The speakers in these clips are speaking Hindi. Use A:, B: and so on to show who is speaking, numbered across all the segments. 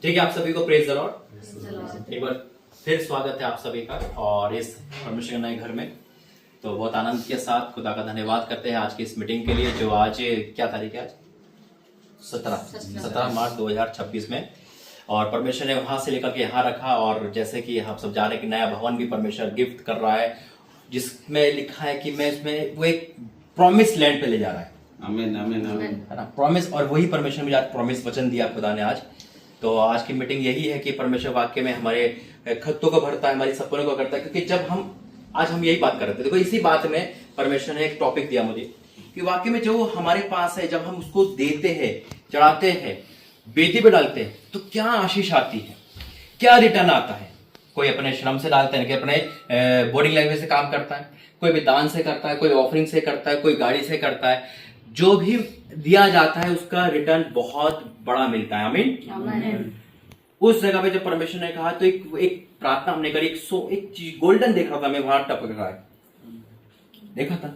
A: ठीक है, आप सभी को प्रेज द लॉर्ड। एक बार फिर स्वागत है आप सभी का और इस परमेश्वर के नए घर में। तो बहुत आनंद के साथ खुदा का धन्यवाद करते हैं आज की इस मीटिंग के लिए, जो आज क्या तारीख है? आज 17 मार्च 2026 में। और परमेश्वर ने वहां से लेकर के यहाँ रखा। और जैसे कि हम सब जाने कि नया भवन भी परमेश्वर गिफ्ट कर रहा है, जिसमें लिखा है कि मैं इसमें वो एक प्रॉमिस लैंड पे ले जा रहा है। आमीन आमीन आमीन, है ना? प्रॉमिस। और वही परमेश्वर ने आज प्रॉमिस वचन दिया खुदा ने आज। तो आज की मीटिंग यही है कि परमेश्वर वाक्य में हमारे खतों को भरता है, हमारी सपनों को करता है। क्योंकि जब आज हम यही बात कर रहे थे, देखो इसी बात में परमेश्वर ने एक टॉपिक दिया मुझे कि वाक्य में जो हमारे पास है, जब हम उसको देते हैं, चढ़ाते हैं, बेदी पे डालते हैं, तो क्या आशीष आती है, क्या रिटर्न आता है। कोई अपने श्रम से डालते हैं, कि अपने बॉडी लैंग्वेज से काम करता है, कोई भी दान से करता है, कोई ऑफरिंग से करता है, कोई गाड़ी से करता है। जो भी दिया जाता है उसका रिटर्न बहुत बड़ा मिलता है। आमीन। उस जगह पे जब परमेश्वर ने कहा, तो एक प्रार्थना हमने करी, एक चीज गोल्डन देख रहा था मैं, वहां टपक रहा है, देखा था,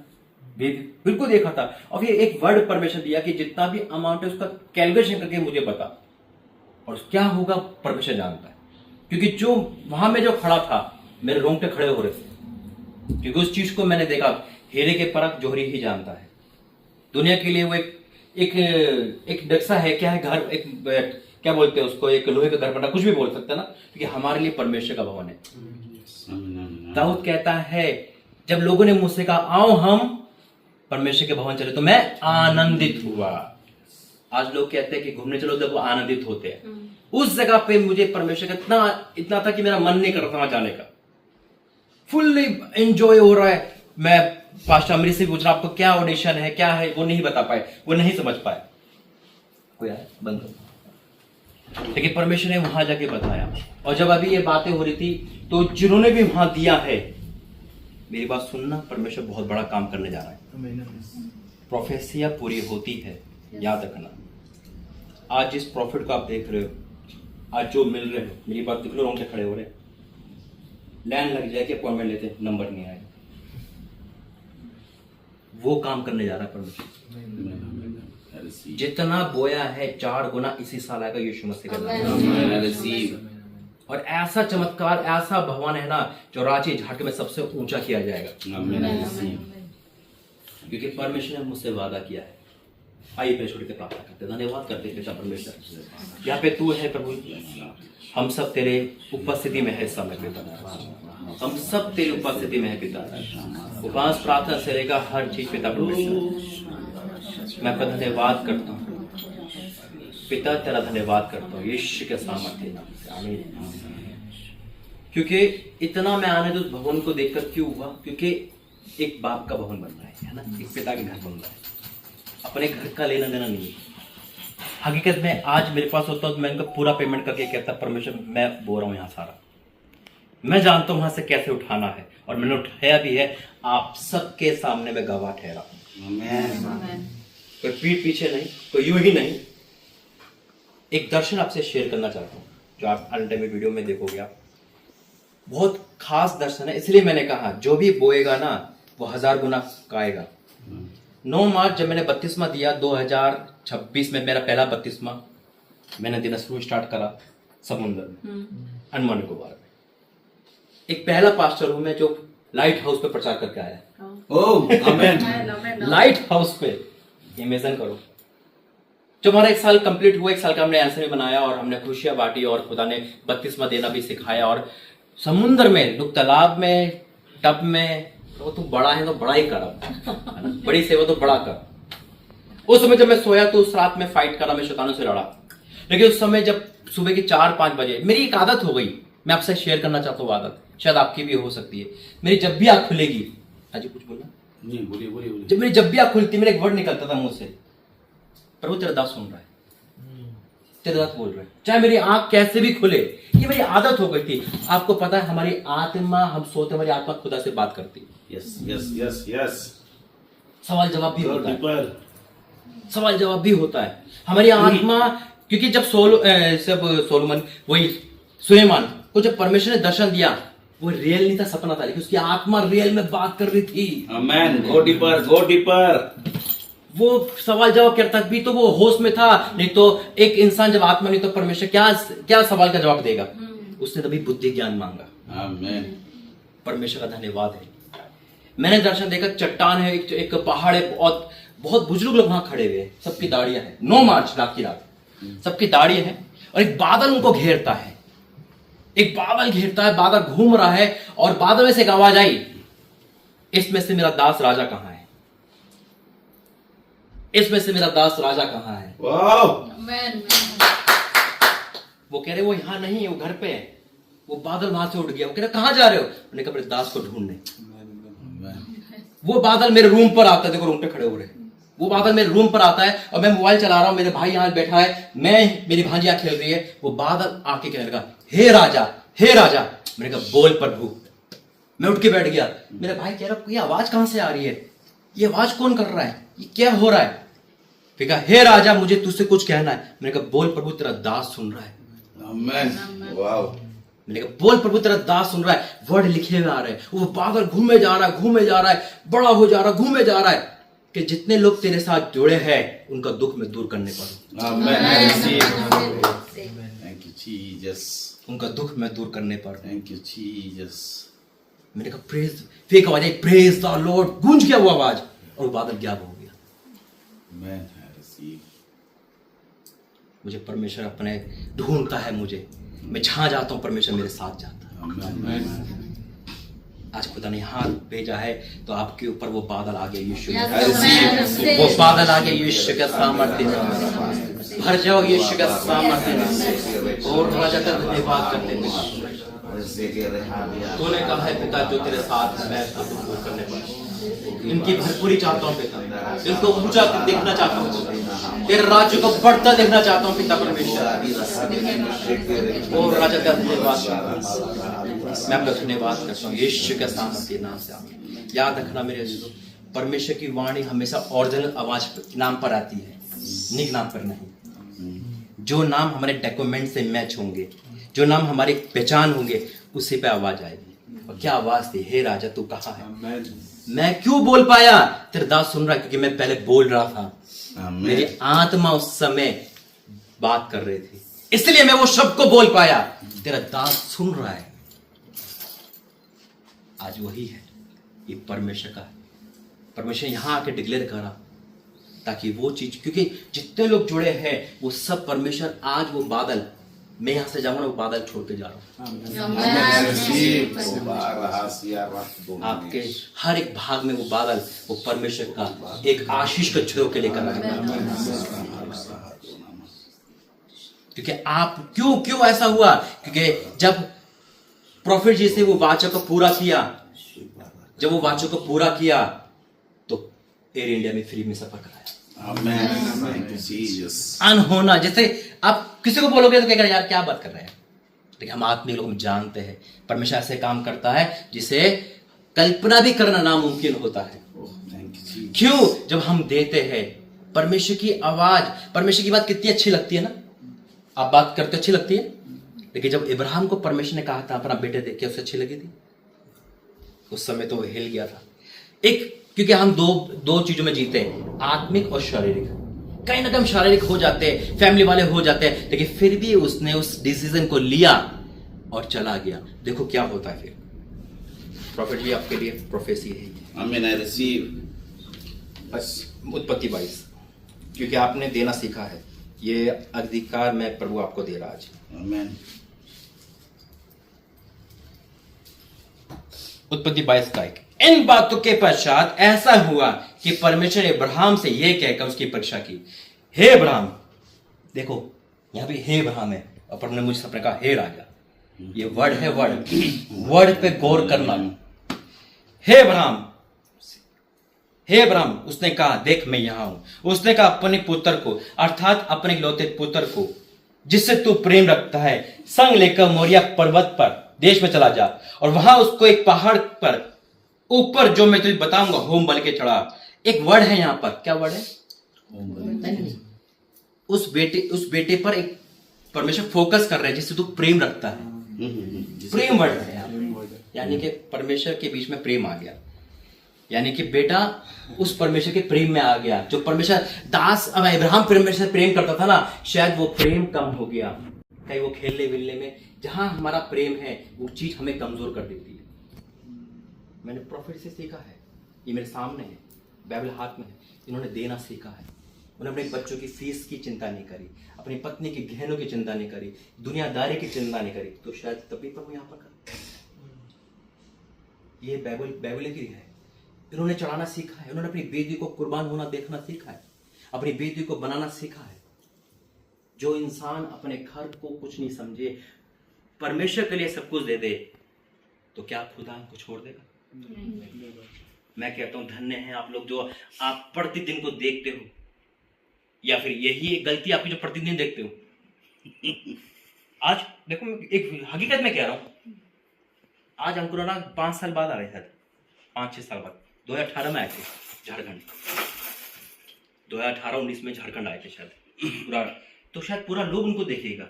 A: बिल्कुल देखा था। और ये एक वर्ड परमेश्वर दिया कि जितना भी अमाउंट है उसका कैलकुलेशन करके मुझे बता, और क्या होगा परमेश्वर जानता है। क्योंकि जो वहां में जो खड़ा था, मेरे रोंगटे खड़े हो रहे थे, क्योंकि उस चीज को मैंने देखा। हीरे के परख जोहरी ही जानता है। दुनिया के लिए वो एक डक्सा है, क्या है, घर, एक क्या बोलते हैं उसको, एक लोहे का घर बना, कुछ भी बोल सकते हैं ना, क्योंकि हमारे लिए परमेश्वर का भवन है। दाऊद कहता है, जब लोगों ने मुझसे कहा आओ हम परमेश्वर के भवन चले, तो मैं आनंदित हुआ। आज लोग कहते हैं कि घूमने चलो, जब वो आनंदित होते हैं। उस जगह पे मुझे परमेश्वर का इतना था कि मेरा मन नहीं कर रहा था वहां जाने का। फुल्ली एंजॉय हो रहा है। मैं पास्टर अमरीश से पूछ रहा, आपको क्या ऑडिशन है, क्या है, वो नहीं बता पाए, वो नहीं समझ पाए। कोई आया बंद करो। लेकिन परमेश्वर ने वहां जाके बताया। और जब अभी ये बातें हो रही थी, तो जिन्होंने भी वहां दिया है, मेरी बात सुनना, परमेश्वर बहुत बड़ा काम करने जा रहा है। प्रोफेसियां पूरी होती है, याद रखना। आज जिस प्रॉफिट को आप देख रहे हो, आज जो मिल रहे हो, मेरी बात देख लो, रोंगटे खड़े हो रहे, लाइन लग जाए कि अपॉइंटमेंट लेते, नंबर नहीं आएगा। वो काम करने जा रहा है परमेश्वर। जितना बोया है 4 गुना इसी साल आएगा, यीशु मसीह का नाम। और ऐसा चमत्कार, ऐसा भवन है ना, जो रांची झारखंड में सबसे ऊंचा किया जाएगा, क्योंकि परमेश्वर ने मुझसे वादा किया है। आइए पे छोड़ के प्रार्थना करते, धन्यवाद करते पिता परमेश्वर। यहाँ पे तू है प्रभु, हम सब तेरे उपस्थिति में है समय पिता, हम सब तेरी उपस्थिति में है पिता। उपवास प्रार्थना से लेकर हर चीज पिता परमेश्वर, मैं आपका धन्यवाद करता हूँ पिता, तेरा धन्यवाद करता हूँ यीशु के सामर्थ्य नाम से। आमीन। क्योंकि इतना मैं आनंद उस भवन को देखकर क्यों हुआ, क्योंकि एक बाप का भवन बन रहा है ना, एक पिता के घर बन रहा है। अपने घर का लेना देना नहीं है। हकीकत में आज मेरे पास होता तो मैं इनका पूरा पेमेंट करके कहता, परमेश्वर मैं बो रहा हूँ यहाँ सारा, मैं जानता हूँ वहां से कैसे उठाना है, और मैंने उठाया भी है। आप सबके सामने मैं गवाह ठहरा। कोई पीठ पीछे नहीं, कोई यूं ही नहीं। एक दर्शन आपसे शेयर करना चाहता हूँ, जो आप अल्टीमेट वीडियो में देखोगे। आप बहुत खास दर्शन है, इसलिए मैंने कहा जो भी बोएगा ना, वो 1000 गुना खाएगा। 9 मार्च जब मैंने बपतिस्मा दिया 2026 में, मेरा पहला बपतिस्मा मैंने देना शुरू स्टार्ट करा समुद्र में, अंडमान निकोबार में। एक पहला पास्टर हूं मैं जो लाइट हाउस पे प्रचार करके आया। ओह आमीन। लाइट हाउस पे इमेजिन करो। जब हमारा 1 साल कंप्लीट हुआ, 1 साल का हमने एंसर बनाया और हमने खुशियां बांटी, और खुदा ने बपतिस्मा देना भी सिखाया। और समुद्र में, लोग तालाब में, टब में, तो तू बड़ा है तो बड़ा ही कर, बड़ी सेवा तो बड़ा कर। उस समय जब मैं सोया तो उस रात में फाइट करा, मैं शैतानों से लड़ा। लेकिन उस समय जब सुबह के 4-5 बजे, मेरी एक आदत हो गई, मैं आपसे शेयर करना चाहता हूँ आदत, शायद आपकी भी हो सकती है। मेरी जब भी आंख खुलेगी, अजी कुछ बोलना जी, बोलिए। जब भी आंख खुलती, मेरा एक वर्ड निकलता था मुंह से, प्रभु तेरा दास सुन रहा है, तेरा दास बोल रहा है। चाहे मेरी आंख कैसे भी खुले, ये मेरी आदत हो गई थी। आपको पता है, हमारी आत्मा, हम सोते, हमारी आत्मा खुदा से बात करती। Yes yes yes yes. सवाल जवाब भी होता है, सवाल जवाब भी होता है हमारी आत्मा। क्योंकि जब सोलोमन, वही सुलेमान को जब परमेश्वर ने दर्शन दिया, वो रियल नहीं था, सपना था, लेकिन उसकी आत्मा रियल में बात कर रही थी। Amen. Go deeper, go deeper. वो सवाल जवाब करता, भी तो वो होश में था। नहीं तो एक इंसान जब आत्मा नहीं तो परमेश्वर क्या क्या सवाल का जवाब देगा? उसने तभी बुद्धि ज्ञान मांगा।
B: आमीन।
A: परमेश्वर का धन्यवाद है। मैंने दर्शन देखा, चट्टान है, एक पहाड़ है, बहुत बहुत बुजुर्ग लोग वहां खड़े हुए हैं, सबकी दाढ़ियां हैं, 9 मार्च रात की रात, सबकी दाढ़ियां हैं, और एक बादल उनको घेरता है, एक बादल घेरता है, बादल घूम रहा है, और बादल में से एक आवाज आई, इसमें से मेरा दास राजा कहां है? इसमें से मेरा दास राजा कहां है? वो कह रहे वो यहां नहीं है, वो घर पे है। वो बादल वहां से उड़ गया। वो कह रहे कहां जा रहे हो? मैंने कहा अपने दास को ढूंढने। वो बादल मेरे रूम पर आता है, देखो रूम पे खड़े हो रहे हैं। वो बादल मेरे रूम पर आता है और मैं मोबाइल चला रहा हूं, मेरे भाई यहां बैठा है, मैं मेरी भांजिया खेल रही है। वो बादल आके कहने लगा, हे राजा, हे राजा। मैंने कहा बोल प्रभु। मैं उठ के बैठ गया। मेरा भाई कह रहा ये आवाज कहां से आ रही है? ये आवाज कौन कर रहा है? ये क्या हो रहा है? फिर कहा हे राजा, मुझे तुझसे कुछ कहना है। मैंने कहा बोल प्रभु, तेरा दास सुन रहा है।
B: आमीन। वाओ।
A: मैंने कहा बोल प्रभु, तेरा दास सुन रहा है। वर्ड लिखे हुए आ रहे हैं, वो बादल घूमे जा रहा है, घूमे जा रहा है, बड़ा हो जा रहा है, घूमे जा रहा है, कि जितने लोग तेरे साथ जुड़े हैं उनका दुख में दूर करने पर।
B: आमीन। Thank you Jesus.
A: उनका दुख में दूर करने पर।
B: Thank you Jesus.
A: मैंने कहा प्रेज, फिर एक आवाज आई, प्रेज द लॉर्ड। गूंज गया वो आवाज और बादल गायब हो गया।
B: मैं रिसीव।
A: मुझे परमेश्वर अपने ढूंढता है, मुझे, मैं जहां जाता हूं परमेश्वर मेरे साथ जाता है।
B: आमीन।
A: आज खुदा ने हाथ भेजा है तो आपके ऊपर वो बादल आ गया। यीशु
B: Yes.
A: वो बादल आ गया यीशु का सामर्थ्य नाम। भर जाओ यीशु का सामर्थ्य नाम। और राजा का धन्यवाद करते हैं। तूने कहा है पिता जो तेरे साथ है, मैं उसको दूर करने पर इनकी भरपूरी चाहता हूँ पिता, इनको ऊंचा देखना चाहता हूँ, तेरे राज्य को बढ़ता देखना चाहता हूँ पिता परमेश्वर। और राजा का धन्यवाद करता हूँ, मैं आपका धन्यवाद करता हूँ यीशु के सामर्थ्य नाम से। आमीन। याद रखना मेरे अजीजों, परमेश्वर की वाणी हमेशा ओरिजिनल आवाज नाम पर आती है, निक नाम पर नहीं। जो नाम हमारे डॉक्यूमेंट से मैच होंगे, जो नाम हमारी पहचान होंगे, उसी पे आवाज आएगी। और क्या आवाज थी, हे राजा तू कहाँ है? मैं क्यों बोल पाया? तेरा दास सुन रहा, क्योंकि मैं पहले बोल रहा था। मेरी आत्मा उस समय बात कर रही थी, इसलिए मैं वो शब्द को बोल पाया। तेरा दास सुन रहा है। आज वही है, ये परमेश्वर का है। परमेश्वर यहां आके डिक्लेयर करा ताकि वो चीज, क्योंकि जितने लोग जुड़े हैं वो सब परमेश्वर, आज वो बादल, मैं यहां से जाऊंगा, वो बादल छोड़ के जा रहा हूं। आपके हर एक भाग में वो बादल, वो परमेश्वर का एक आशीष का छुड़ो के लेकर आएगा। क्योंकि आप क्यों ऐसा हुआ? क्योंकि जब प्रॉफिट जी से वो वाचा को पूरा किया, जब वो वाचा को पूरा किया तो एयर इंडिया में फ्री में सफर कराया। अनहोना, जैसे आप किसी को बोलोगे तो कहेगा यार क्या बात कर रहे हैं, लेकिन हम आत्मिक लोग जानते हैं परमेश्वर ऐसे काम करता है जिसे कल्पना भी करना नामुमकिन होता है। क्यों? जब हम देते हैं परमेश्वर की आवाज, परमेश्वर की बात कितनी अच्छी लगती है ना, आप बात करते अच्छी लगती है, लेकिन जब इब्राहिम को परमेश्वर ने कहा था अपना बेटे देख के, उसे अच्छी लगी थी? उस समय तो वो हिल गया था। एक, क्योंकि हम दो चीजों में जीते हैं, आत्मिक और शारीरिक। कहीं ना कहीं हम शारीरिक हो जाते हैं, फैमिली वाले हो जाते हैं, लेकिन फिर भी उसने उस डिसीजन को लिया और चला गया। देखो क्या होता है फिर। प्रॉफिट जी आपके लिए प्रोफेसी है।
B: आमीन। I receive.
A: बस उत्पत्ति 22, क्योंकि आपने देना सीखा है, ये अधिकार मैं प्रभु आपको दे रहा आज।
B: आमीन।
A: उत्पत्ति 22 का 1। इन बातों के पश्चात ऐसा हुआ कि परमेश्वर ने इब्राहिम से यह कहकर उसकी परीक्षा की, हे इब्राहिम, देखो यहां भी हे इब्राहिम है, और परमेश्वर ने मुझसे कहा हे राजा। ये वर्ड है, वर्ड पे गौर करना। हे इब्राहिम, हे इब्राहिम, उसने कहा देख मैं यहां हूं। उसने कहा अपने पुत्र को, अर्थात अपने इकलौते पुत्र को जिससे तू प्रेम रखता है, संग लेकर मोरिया पर्वत पर देश में चला जा, और वहां उसको एक पहाड़ पर ऊपर जो मैं तुझे बताऊंगा होम बल के चढ़ा। एक वर्ड है यहां पर, क्या वर्ड है? नहीं, उस बेटे पर एक परमेश्वर फोकस कर रहे हैं जिससे तू प्रेम रखता है। प्रेम वर्ड है, यानी कि परमेश्वर के बीच में प्रेम आ गया। यानी कि बेटा उस परमेश्वर के प्रेम में आ गया। जो परमेश्वर दास अब अब्राहम परमेश्वर से प्रेम करता था ना, शायद वो प्रेम कम हो गया। कहीं वो खेलने मिलने में जहां हमारा प्रेम है वो चीज हमें कमजोर कर देती है। मैंने प्रॉफिट से सीखा है, ये मेरे सामने है, बाइबल हाथ में है। इन्होंने देना सीखा है। उन्होंने अपने बच्चों की फीस की चिंता नहीं करी, अपनी पत्नी की गहनों की चिंता नहीं करी, दुनियादारी की चिंता नहीं करी। तो शायद तभी प्रभु यहाँ पर कर, ये बाइबल की है। इन्होंने चढ़ाना सीखा है, उन्होंने अपनी बेटी को कुर्बान होना देखना सीखा है, अपनी बेटी को बनाना सीखा है। जो इंसान अपने घर को कुछ नहीं समझे, परमेश्वर के लिए सब कुछ दे दे, तो क्या खुदा हमको छोड़ देगा? मैं कहता हूं धन्य है आप लोग जो आप प्रतिदिन को देखते हो, या फिर यही एक गलती आपकी जो प्रतिदिन देखते हो। आज देखो एक हकीकत में कह रहा हूं, आज अंकुराना 5 साल बाद आ रहे थे, 5-6 साल बाद 2018 में आए थे झारखंड, 2018-19 में झारखंड आए थे शायद पूरा। तो शायद पूरा लोग उनको देखेगा,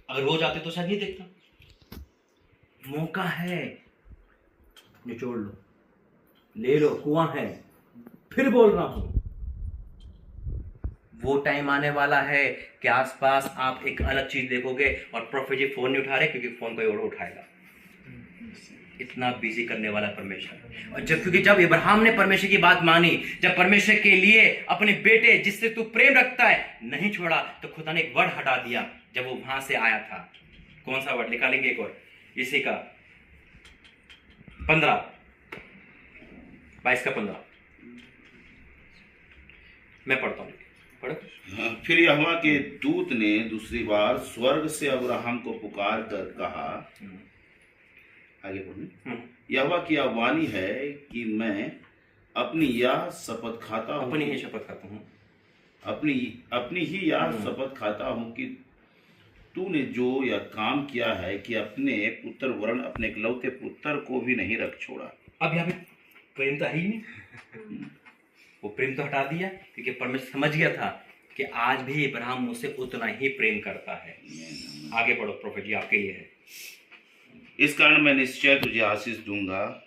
A: अगर वो जाते तो शायद नहीं देखता। मौका है, निचोड़ लो, ले लो, कुआं है। फिर बोल रहा हूं, वो टाइम आने वाला है कि आसपास आप एक अलग चीज देखोगे और प्रोफेट जी फोन नहीं उठा रहे क्योंकि फोन कोई और उठाएगा। इतना बिजी करने वाला परमेश्वर। और क्योंकि जब इब्राहिम ने परमेश्वर की बात मानी, जब परमेश्वर के लिए अपने बेटे जिससे तू प्रेम रखता है नहीं छोड़ा, तो खुदा ने एक वर्ड हटा दिया जब वो वहां से आया था। कौन सा वर्ड निकालेंगे? एक और इसी का 22:15 मैं पढ़ता हूँ, पढ़ो।
B: फिर यहोवा के दूत ने दूसरी बार स्वर्ग से अब्राहम को पुकार कर कहा, आगे बोलिए। यहोवा की यह वाणी है कि मैं अपनी यह शपथ खाता हूँ,
A: अपनी ही शपथ खाता हूँ,
B: अपनी ही यह शपथ खाता हूँ कि तूने जो यह काम किया है कि अपने पुत्र वरण अपने इकलौते पुत्र को भी नहीं रख छोड़ा।
A: अब यहाँ पे प्रेम तो है ही नहीं, वो प्रेम तो हटा दिया, क्योंकि परमेश्वर समझ गया था कि आज भी इब्राहिम मुझसे उतना ही प्रेम करता है। आगे पढ़ो प्रोफेट जी, आपके लिए है।
B: इस कारण मैं निश्चय तुझे आशीष दूंगा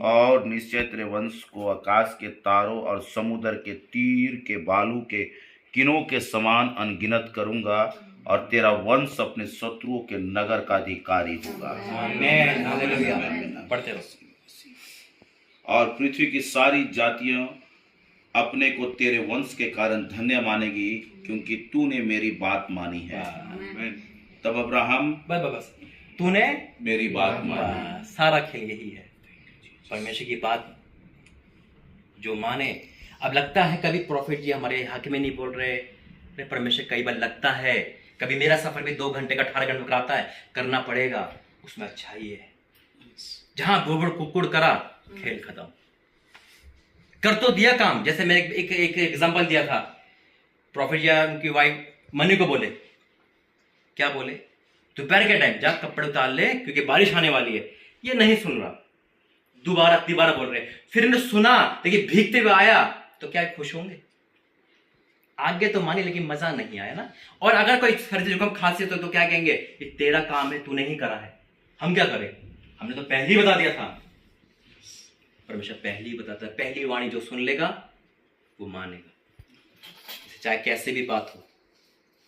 B: और निश्चय तेरे वंश को आकाश के तारों और समुद्र के तीर के बालू के किनों के समान अनगिनत करूंगा और तेरा वंश अपने शत्रुओं के नगर का अधिकारी होगा।
A: आमीन, हालेलुया। पढ़ते रहो।
B: और पृथ्वी की सारी जातियां अपने को तेरे वंश के कारण धन्य मानेगी, क्योंकि तूने मेरी बात मानी है। तब अब्राहम
A: बस तूने
B: मेरी बात मानी।
A: सारा खेल यही है, परमेश्वर की बात जो माने। अब लगता है कभी प्रॉफिट जी हमारे हक में नहीं बोल रहे, परमेश्वर कई बार लगता है, कभी मेरा सफर भी 2 घंटे का 18 घंटे कराता है, करना पड़ेगा, उसमें अच्छाई है। जहां बुड़बुड़ कुकुड़ करा, खेल खत्म। कर तो दिया काम, जैसे मैं एक एग्जांपल दिया था, प्रॉफिट जी उनकी वाइफ मनी को बोले, क्या बोले? दोपहर के टाइम जा कपड़े उतार ले क्योंकि बारिश आने वाली है। ये नहीं सुन रहा, दोबारा बोल रहे। फिर इन्होंने सुना, लेकिन भीगते हुए आया, तो क्या खुश होंगे? आगे तो मानी, लेकिन मजा नहीं आया ना। और अगर कोई सर्दी जुकाम खांसी तो क्या कहेंगे? ये तेरा काम है, तू नहीं करा है, हम क्या करें? हमने तो पहले ही बता दिया था। परमेश्वर पहले ही बताता है, पहली वाणी जो सुन लेगा वो मानेगा, चाहे कैसे भी बात हो।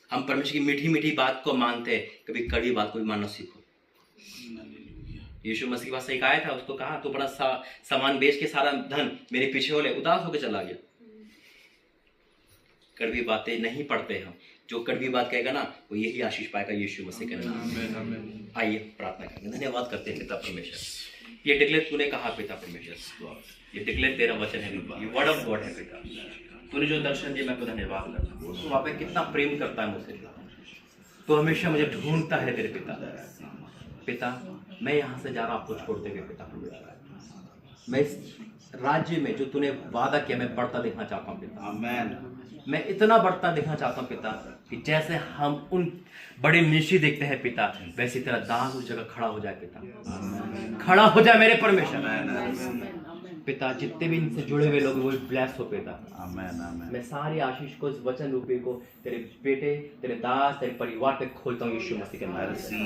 A: हम परमेश्वर की मीठी मीठी बात को मानते हैं, कभी कड़वी बात को भी मानना सीखो। यीशु मसीह के पास एक आया था, उसको कहा तो बड़ा सामान बेच के सारा धन मेरे पीछे हो ले, उदास होकर चला गया। कड़वी बातें नहीं पढ़ते हम, जो कड़वी बात कहेगा ना वो यही आशीष पाएगा यीशु मसीह के नाम में। आइए प्रार्थना करेंगे। धन्यवाद करते हैं पिता परमेश्वर, ये डिक्लेयर तूने कहा पिता परमेश्वर, ये डिक्लेयर तेरा वचन है, ये वर्ड ऑफ गॉड है पिता। तूने जो दर्शन दिया मैं तो धन्यवाद करता हूँ। तू वहाँ पे कितना प्रेम करता है मुझसे, तो हमेशा मुझे ढूंढता है तेरे पिता। मैं यहाँ से जा रहा आपको छोड़ते हुए पिता परमेश्वर, मैं इस राज्य में जो तूने वादा किया मैं बढ़ता देखना चाहता हूँ पिता। आमीन। मैं इतना बढ़ता देखना चाहता हूँ पिता कि जैसे हम उन बड़े निश्चय देखते हैं पिता, वैसे तेरा दास उस जगह खड़ा हो जाए पिता, खड़ा हो जाए मेरे परमेश्वर पिता जितने भी इनसे जुड़े हुए लोग वो ब्लेस हो पिता।
B: आमेन आमेन
A: मैं सारी आशीष को इस वचन रूपी को तेरे बेटे, तेरे दास, तेरे परिवार पे खोलता हूँ यीशु मसीह के नाम से।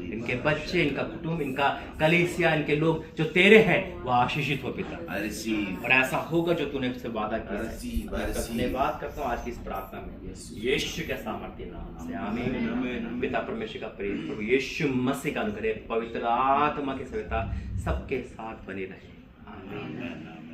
A: इनके बच्चे, इनका कुटुंब, इनका कलीसिया, इनके लोग जो तेरे हैं वो आशीषित हो पिता। और ऐसा होगा जो तूने उससे वादा किया है। धन्यवाद करता हूँ आज की इस प्रार्थना में यीशु के सामर्थ्य नाम से, आमीन। पिता परमेश्वर का प्रेम, प्रभु यीशु मसीह का अनुग्रह, पवित्र आत्मा की सहायता सबके साथ बनी रहे। आमीन।